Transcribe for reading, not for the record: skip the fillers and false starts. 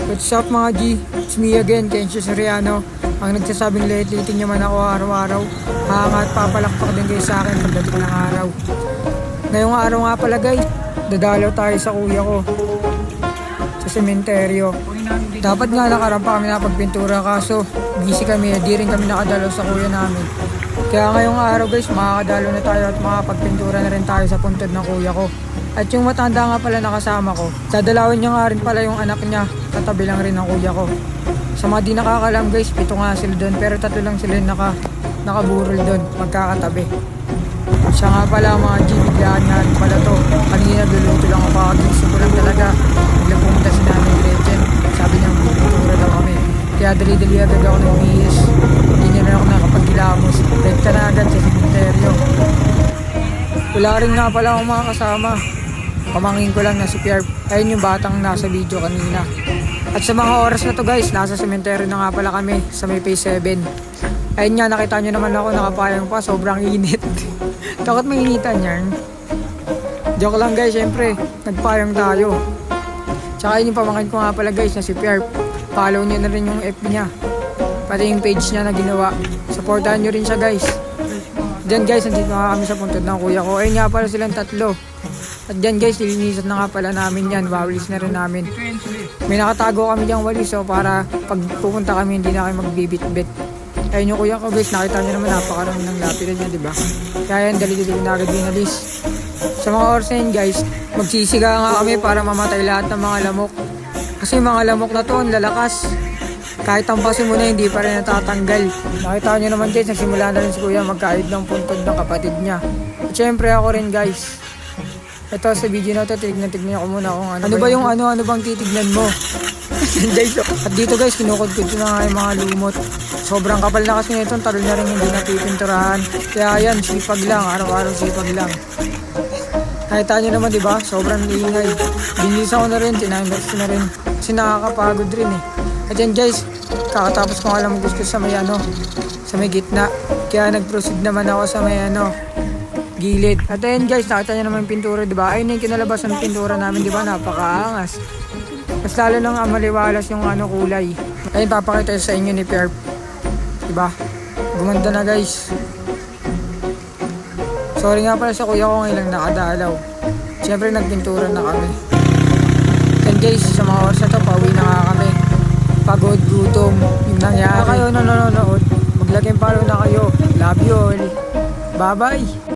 What's up mga G? It's me again, Kencio Soriano. Ang nagsasabing late-late nyo man ako araw-araw. Hangat papalakpak din kayo sa akin pagdating ng araw. Ngayong araw nga pala guys, dadalaw tayo sa kuya ko sa sementeryo. Dapat nga nakarampa kami na pagpintura kaso busy kami, di rin kami nakadalaw sa kuya namin. Kaya ngayong araw guys, makakadalo na tayo at makapagpintura na rin tayo sa puntod ng kuya ko. At yung matanda nga pala nakasama ko, dadalawin niya nga rin pala yung anak niya, katabi lang rin ng kuya ko. Sa mga di nakakalam guys, 7 nga sila doon, pero 3 lang sila yung nakaburol doon, magkakatabi. Siya nga pala mga G, biglaan nga rin pala to. Kanina luluto lang ako, kagising ko lang talaga. Biglang pumunta si Nanay Gretchen, sabi niya pintura daw kami. Kaya dali-dali agad ako nag-bihis. Hindi niya na ako nakapagkilamos. Rekta na agad sa sementeryo. Wala rin nga pala akong mga kasama. Pamangkin ko lang na si Pierre. Ayun yung batang nasa video kanina. At sa mga oras na to guys, nasa sementeryo na nga pala kami sa may phase 7. Ayun nga, nakita nyo naman ako nakapayang pa, sobrang init. Takot mainitan yan. Joke lang guys, syempre, nagpayang tayo. Tsaka yun yung pamangkin ko nga pala guys na si Pierre. Follow nyo na rin yung FB niya. Pati yung page niya na ginawa. Supportahan nyo rin siya guys. Diyan guys, nandito nga kami sa puntod ng kuya ko. Ayun nga pala silang 3. At diyan guys, nilinisan na nga pala namin yan. Wawalis na rin namin. May nakatago kami diyang walis so para pag pupunta kami hindi na kayo magbibit-bit. Ayun yung kuya ko guys, nakita nyo naman napakarami ng lapidan niya, diba? Kaya yan, dali-dali na agad binalis. Sa mga oras na yun guys, magsisiga nga kami para mamatay lahat ng mga lamok. Kasi yung mga lamok na to, ang lalakas. Kahit tampasin mo na, hindi pa rin natatanggal. Nakita nyo naman guys, nagsimula na rin si kuya magkaid ng puntod ng kapatid niya. At syempre ako rin guys. Ito sa video na to, tignan ko muna kung ano ba yung ano bang titignan mo. At dito guys, kinukod-kod ko na nga yung mga lumot. Sobrang kapal na kasi nito, talo na rin hindi napipinturahan. Kaya yan, sipag lang, araw-araw sipag lang. Nakita nyo naman diba, sobrang ingay. Binilisan ko na rin, tinaimers ko na rin. Kasi nakakapagod rin eh. At yan guys, kakatapos ko nga lang gusto sa may sa may gitna. Kaya nag-proceed naman ako sa may gilid. At ayun guys, nakita nyo naman yung pintura, diba? Ayun yung kinalabasan ng pintura namin, diba? Napakaangas. Mas lalo nang maliwalas yung kulay. Ayun, papakita sa inyo ni Pierre. Diba? Gumanda na guys. Sorry nga pala sa kuya ko ngayon lang nakadalaw. Siyempre nagpintura na kami. And guys, sa mga oras na to, pauwi na nga kami. Pagod, gutom, yung nangyari. Kaya kayo nanonood, maglaging follow na kayo. Love you all. Bye bye.